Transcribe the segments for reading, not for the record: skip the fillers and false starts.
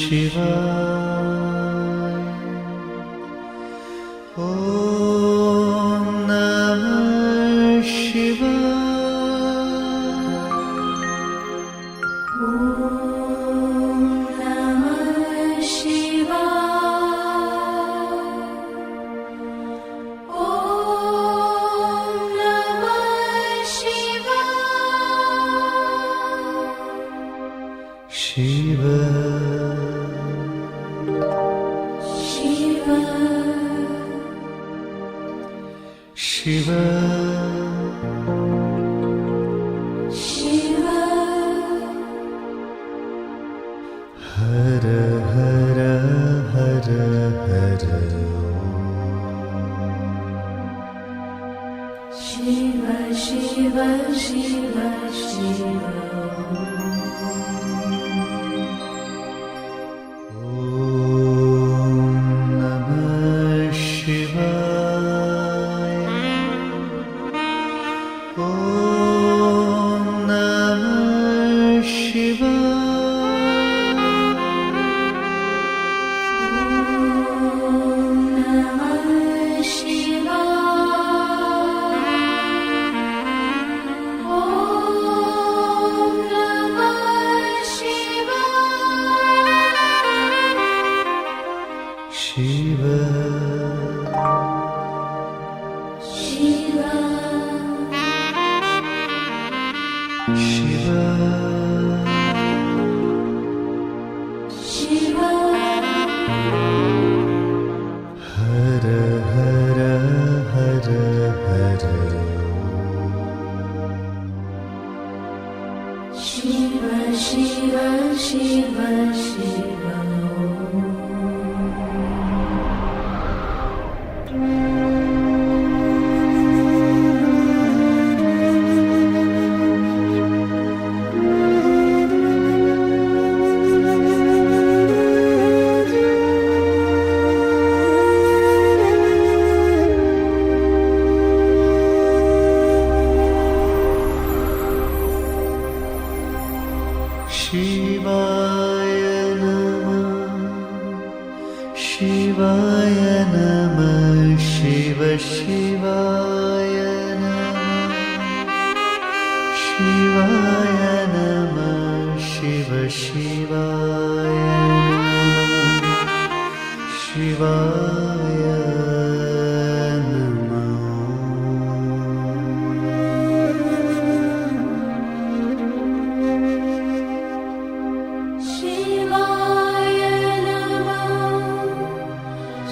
ಶಿವಾಯ. ಓಂ ನಮಃ ಶಿವಾಯ. ಓಂ ನಮಃ ಶಿವಾಯ. ಓಂ ನಮಃ ಶಿವಾಯ. ಶಿವ ಶಿವ ಶಿವ ಶಿವ ಹರ ಹರ ಹರ ಹರ ಶಿವ ಶಿವ ಶಿವ ಶಿವ ಓಂ ನಮಃ ಶಿವಾಯ. ಓಂ ನಮಃ ಶಿವಾಯ. ಓಂ ನಮಃ ಶಿವಾಯ. ಓಂ ನಮಃ ಶಿವಾಯ. ಶಿವ ಶಿವ ಶಿವ ಶಿವ ಹರ ಹರ ಹರ ಹರ ಶಿವ ಶಿವ ಶಿವ ಶಿವ ಶಿವಾಯ ನಮಃ ಶಿವಾಯ ನಮಃ ಶಿವ ಶಿವಾಯ ನಮಃ ಶಿವಾಯ ನಮಃ ಶಿವ ಶಿವಾಯ ನಮಃ ಶಿವಾಯ ಶಿವಾಯ ನಮಃ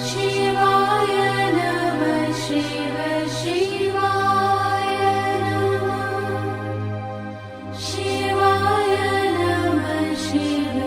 ಶಿವಾಯ ನಮಃ ಶಿವ ಶಿವಾಯ ನಮಃ ಶಿವಾಯ ನಮಃ ಶಿವ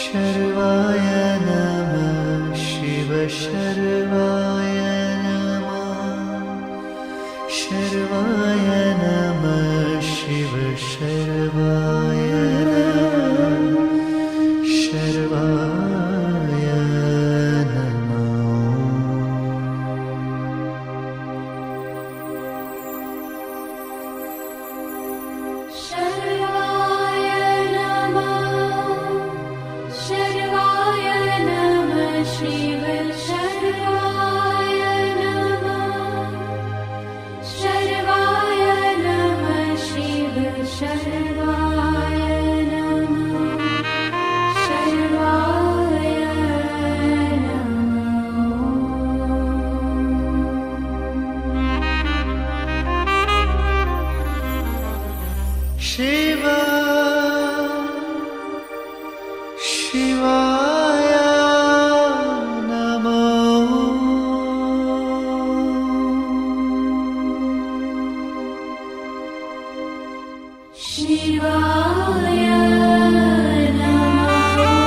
शर्वाय नमः शिव शर्वाय नमः शर्वाय नमः शिव शर्वाय नमः शर्वाय नमः शर्वाय नमः शिव शर्वाय नमः शर्वाय नमः शिव शर्वाय नमः शर्वाय नमः शिव शिवाय नमः शिवाय नमः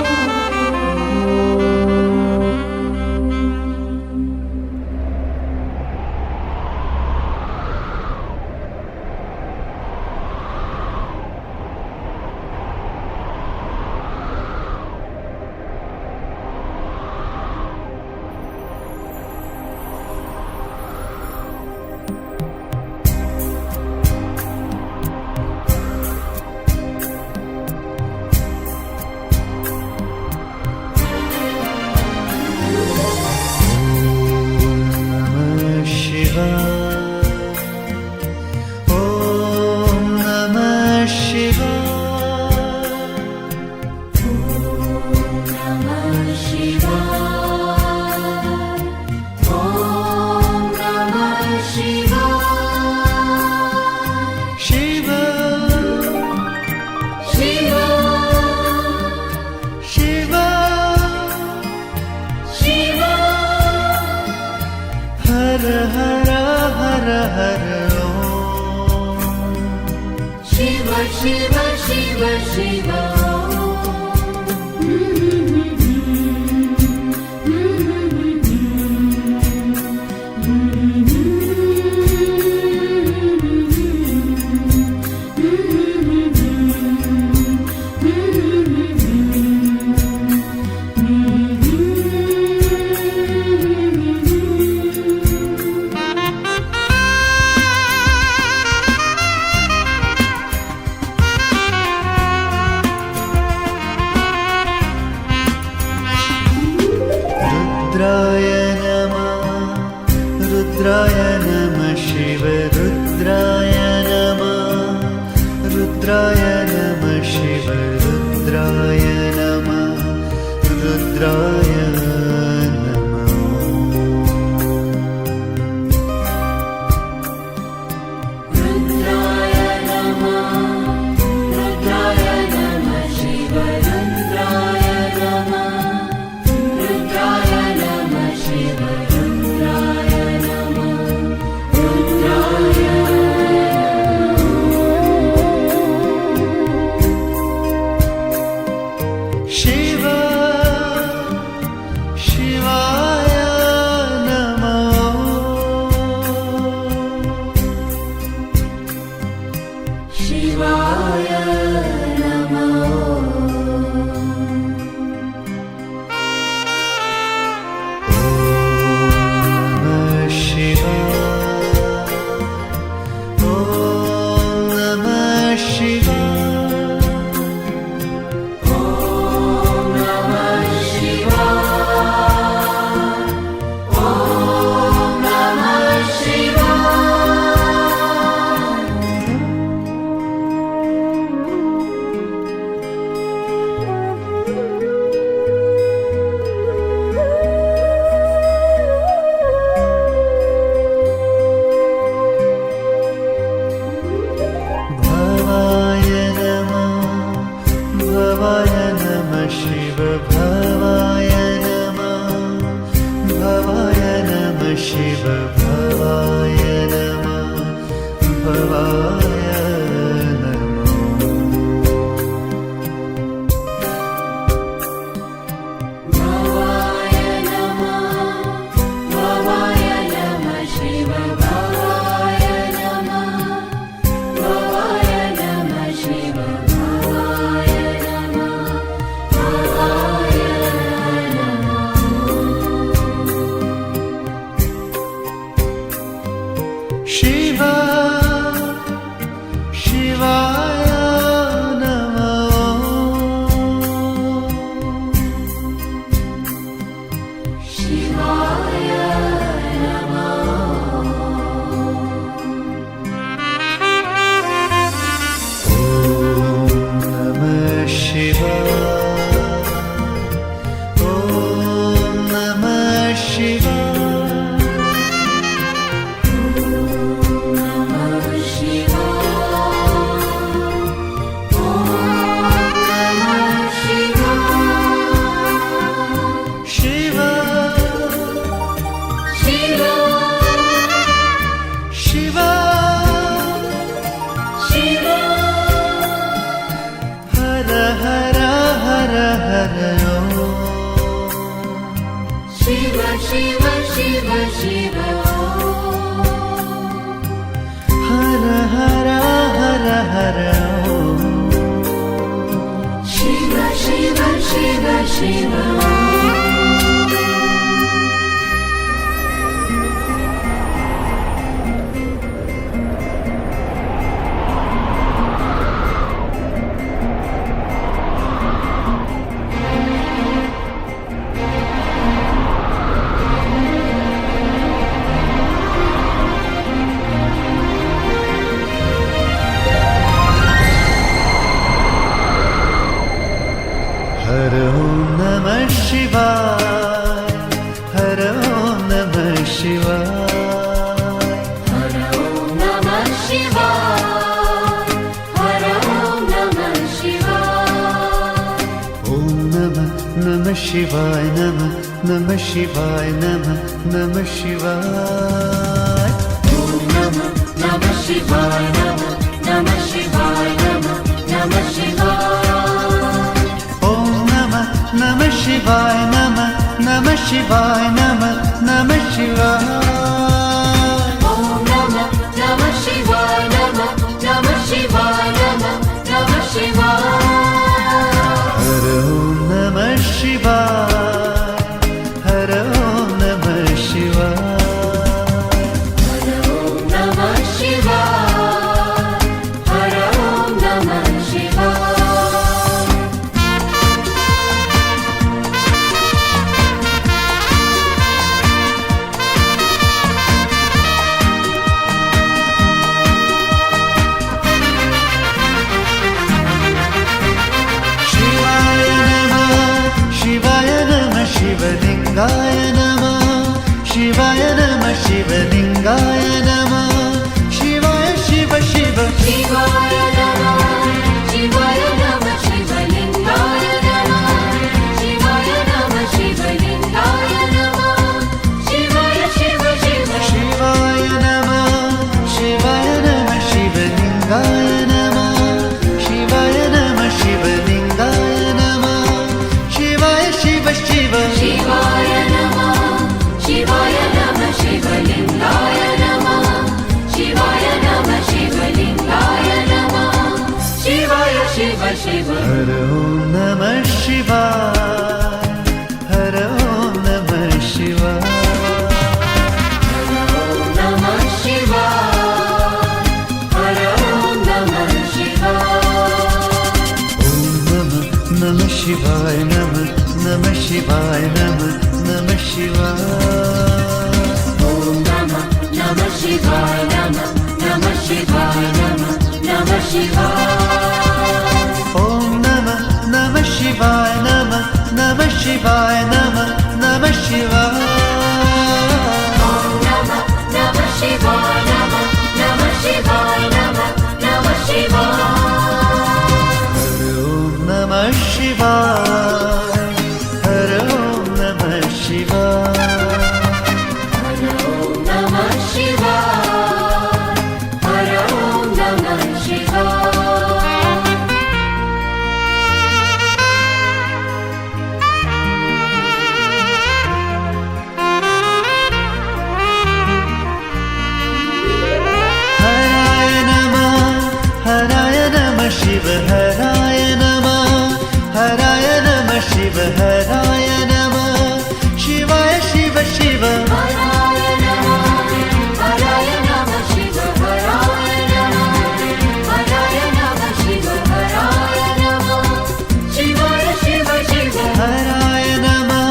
शिवाय ॐ नमः शिवाय नमः शिवाय ॐ नमः शिवाय शिव शिव शिव शिव हर हर हर हर ॐ शिव शिव शिव शिव रुद्राय नमः शिव रुद्राय नमः शिव रुद्राय नमः रुद्राय नमः रुद्राय नमः शिव रुद्राय नमः शिव रुद्राय नमः रुद्राय शिव शिवाय नमः शिवाय नमः शिवाय ॐ नमः शिवाय नमः शिवाय ॐ नमः शिव भवाय नमः शिव भवाय नमः शिव शिव शिव शिव हर हर हर हर ओम शिव शिव शिव शिव हर ओम नमः शिवाय हर ओम नमः शिवाय हर ओम नमः शिवाय हर ओम नमः शिवाय ओम नमः शिवाय नमः शिवाय नमः शिवाय ओम नमः शिवाय नमः शिवाय नमः शिवाय ओम नमः शिवाय नमः शिवाय नमः शिवाय ओम नमः शिवाय नमः शिवाय नमः शिवाय हर ओम नमः शिवाय हर ओम नमः शिवाय हर ओम नमः शिवाय हर ओम नमः शिवाय शिवाय नमः शिवलिंगाय नमः शिवाय नमः शिवलिंगाय नमः शिवाय शिव शिव शिवाय नमः शिवाय नमः शिवलिंगाय नमः शिवाय नमः शिवलिंगाय नमः शिवाय शिव शिव शिवाय नमः शिवलिंगाय नमः शिवाय नमः शिवलिंगाय नमः शिवाय शिव शिव शिवाय नमः शिवलिंगाय नमः शिवाय नमः शिवलिंगाय नमः शिवाय शिव शिव हर ओम नमः शिवाय हर ओम नमः शिवाय ओम नमः शिवाय हर ओम नमः शिवाय ओम नमः शिवाय नमः शिवाय नमः शिवाय ओम नमः शिवाय नमः शिवाय नमः शिवाय ओम नमः शिवाय नमः शिवाय नमः शिवाय ओम नमः शिवाय नमः शिवाय नमः शिवाय हर ओम नमः शिवाय हर ओम नमः शिवाय हर ओम नमः शिवाय हर ओम नमः शिवाय हराय नमः शिव हराय नमः शिव हराय नमः शिवाय शिव शिव हराय नमः शिव हराय नमः शिव हराय नमः शिवाय शिव शिव हराय नमः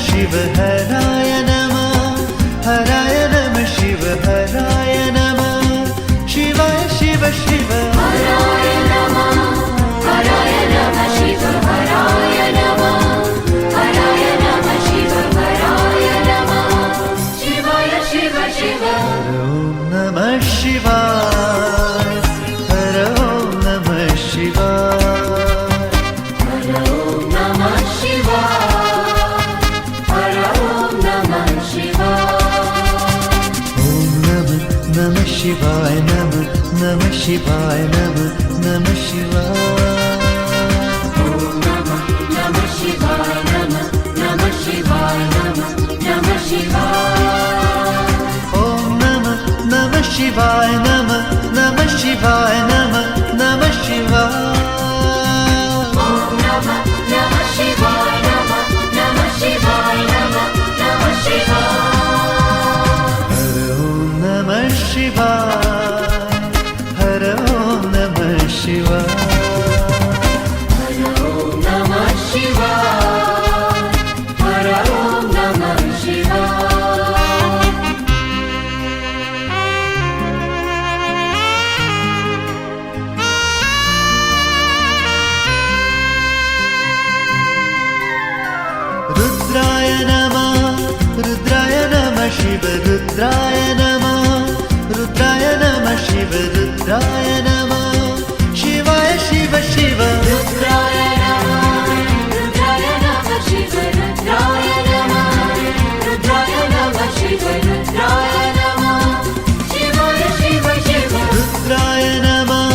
शिव हराय नमः शिव हराय नमः शिवाय शिव शिव हराय नमः शिव हराय नमः शिव हराय नमः शिवाय शिव शिव ओम नमः शिवाय हर ओम नमः शिवाय हर ओम नमः शिवाय हर ओम नमः शिवाय ओम नमः शिवाय नमः शिवाय नमः शिवाय ओम नमः शिवाय नमः शिवाय ಶಿವ ರುದ್ರಾಯ ನಮಃ ರುದ್ರಾಯ ನಮಃ ಶಿವ ರುದ್ರಾಯ ನಮಃ ಶಿವಾಯ ಶಿವ ಶಿವ रुद्राय नमः शिव रुद्राय नमः रुद्राय नमः शिव रुद्राय नमः शिवाय शिव शिव ರುದ್ರಾಯ ನಮಃ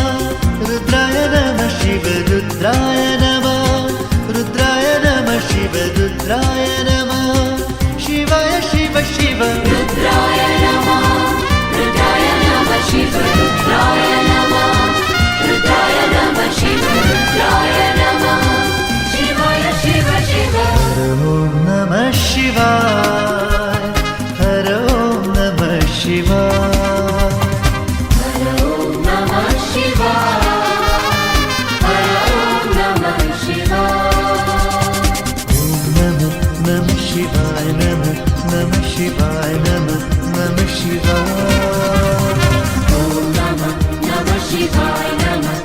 ರುದ್ರಾಯ ನಮಃ ಶಿವ ರುದ್ರಾಯ ನಮಃ ರುದ್ರಾಯ ನಮಃ ಶಿವ ರುದ್ರಾಯ ನಮಃ ಶಿವಾಯ ಶಿವ ಶಿವ रुद्राय नमः शिव रुद्राय नमः रुद्राय नमः शिव रुद्राय नमः शिवाय शिव शिव ಓಂ ನಮಃ ಶಿವಾಯ ಹರ ಓಂ ನಮಃ ಶಿವಾಯ हर ओम नमः शिवाय हर ओम नमः शिवाय ಓಂ ನಮಃ ನಮಃ ಶಿವಾಯ ನಮಃ ನಮಃ ಶಿವಾಯ ನಮಃ ನಮಃ ಶಿವಾಯ ओम नमः शिवाय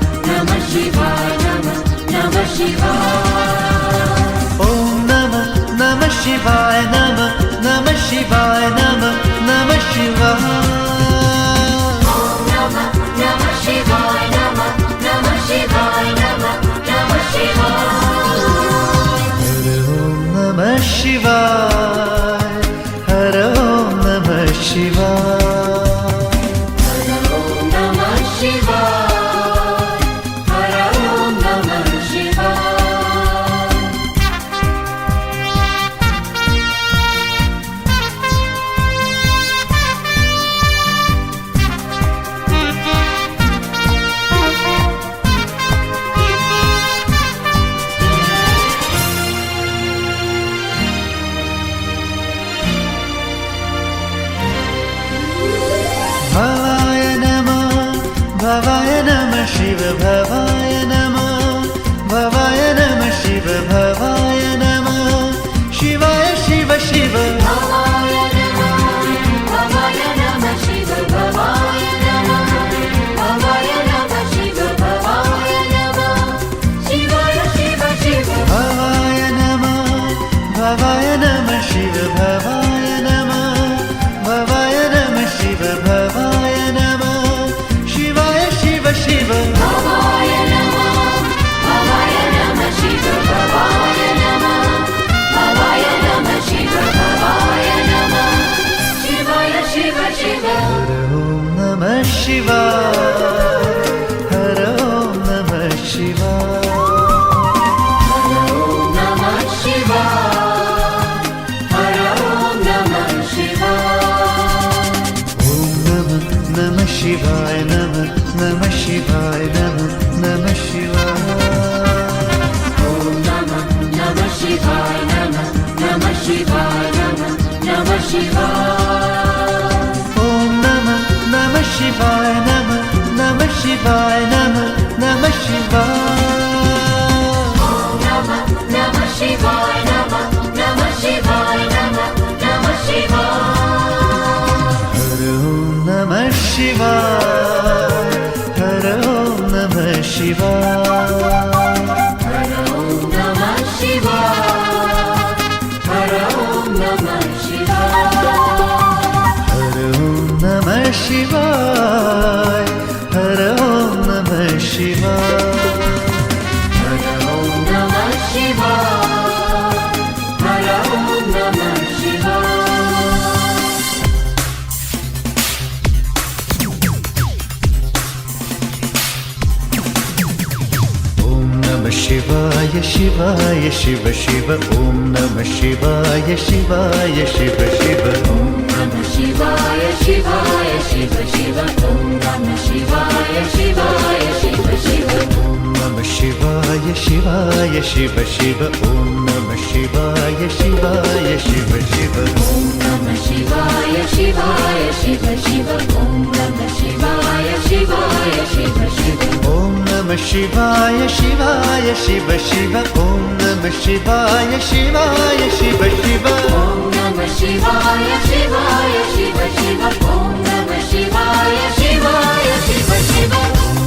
नमः शिवाय नमः शिवाय ಓಂ ನಮಃ ನಮಃ ಶಿವಾಯ ನಮಃ ನಮಃ ಶಿವಾಯ ನಮಃ ನಮಃ ಶಿವಾಯ ओम नमः शिवाय नमः शिवाय नमः शिवाय ಹರ ಓಂ ನಮಃ ಶಿವಾಯ ಹರ ಓಂ ನಮಃ ಶಿವಾಯ हर ओम नमः शिवाय ಭವಾಯ ನಮಃ ಭವಾಯ ನಮಃ ಶಿವ ಭವಾಯ ನಮಃ ಭವಾಯ ನಮಃ ಶಿವ ಭವಾಯ ನಮಃ ಶಿವಾಯ ಶಿವ ಶಿವ भवाय नमः शिव भवाय नमः शिव भवाय नमः शिवाय शिव शिव ಭವಾಯ ನಮಃ ಭವಾಯ ನಮಃ ಶಿವ ಭವಾಯ ನಮಃ ಭವಾಯ ನಮಃ ಶಿವ ಭವಾಯ ನಮಃ ಶಿವಾಯ ಶಿವ ಶಿವ भवाय नमः शिव भवाय नमः शिव भवाय नमः शिवाय शिव शिव ಹರ ಓಂ ನಮಃ ಶಿವಾಯ ಹರ ಓಂ ನಮಃ ಶಿವಾಯ हर ओम नमः शिवाय हर ओम नमः शिवाय ಓಂ ನಮಃ ನಮಃ ಶಿವಾಯ ನಮಃ ನಮಃ ಶಿವಾಯ ನಮಃ ನಮಃ ಶಿವಾಯ ओम नमः शिवाय नमः शिवाय नमः शिवाय ಓಂ ನಮಃ ನಮಃ ಶಿವಾಯ ನಮಃ ನಮಃ ಶಿವಾಯ ನಮಃ ನಮಃ ಶಿವಾಯ ओम नमः शिवाय नमः शिवाय नमः शिवाय ಹರ ಓಂ ನಮಃ ಶಿವಾಯ ಹರ ಓಂ ನಮಃ ಶಿವಾಯ हर ओम नमः शिवाय हर ओम नमः शिवाय ಹರ ಓಂ ನಮಃ ಶಿವಾಯ ಹರ ಓಂ ನಮಃ ಶಿವಾಯ हर ओम नमः शिवाय हर ओम नमः शिवाय ಓಂ ನಮಃ ಶಿವಾಯ ಶಿವಾಯ ಶಿವ ಶಿವ ಓಂ ನಮಃ ಶಿವಾಯ ಶಿವಾಯ ಶಿವ ಶಿವ ಓಂ नमः शिवाय शिवाय शिव शिव ओम नमः शिवाय शिवाय शिव शिव ಓಂ ನಮಃ ಶಿವಾಯ ಶಿವಾಯ ಶಿವ ಶಿವ ಓಂ ನಮಃ ಶಿವಾಯ ಶಿವಾಯ ಶಿವ ಶಿವ ओम नमः शिवाय शिवाय शिव शिव ओम नमः शिवाय शिवाय शिव शिव ಓಂ ನಮಃ ಶಿವಾಯ ಶಿವಾಯ ಶಿವ ಶಿವ ಓಂ ನಮಃ ಶಿವಾಯ ಶಿವಾಯ ಶಿವ ಶಿವ ओम नमः शिवाय शिवाय शिव शिव ओम नमः शिवाय शिवाय शिव शिव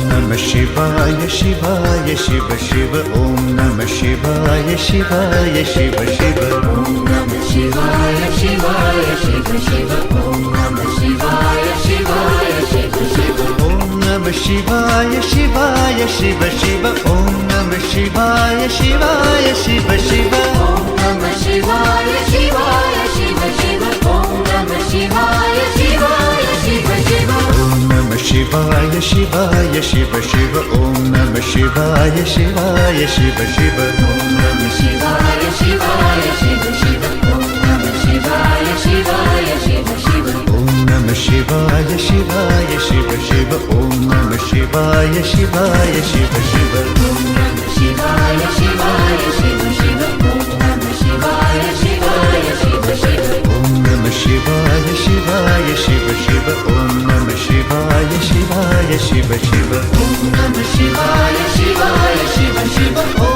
ನಮಃ ಶಿವಾಯ ಶಿವಾಯ ಶಿವ ಶಿವ ಓಂ ನಮಃ ಶಿವಾಯ ಶಿವಾಯ ಶಿವ ಶಿವ ओम नमः शिवाय शिवाय शिव शिव ॐ नमः शिवाय शिवाय शिव शिव ॐ नमः शिवाय शिवाय शिव शिव ॐ नमः शिवाय शिवाय शिव शिव ॐ नमः शिवाय शिवाय शिव शिव ॐ नमः शिवाय शिवाय शिव शिव ॐ नमः शिवाय शिवाय शिव शिव ॐ नमः शिवाय शिवाय शिव शिव ॐ नमः शिवाय शिवाय शिव शिव ॐ नमः शिवाय शिवाय शिव शिव ॐ नमः शिवाय शिवाय शिव शिव ॐ नमः शिवाय शिवाय शिव शिव ॐ नमः शिवाय शिवाय शिव शिव ॐ नमः शिवाय शिवाय शिव शिव ॐ नमः शिवाय शिवाय शिव शिव ॐ नमः शिवाय शिवाय शिव शिव ॐ नमः शिवाय शिवाय शिव शिव ॐ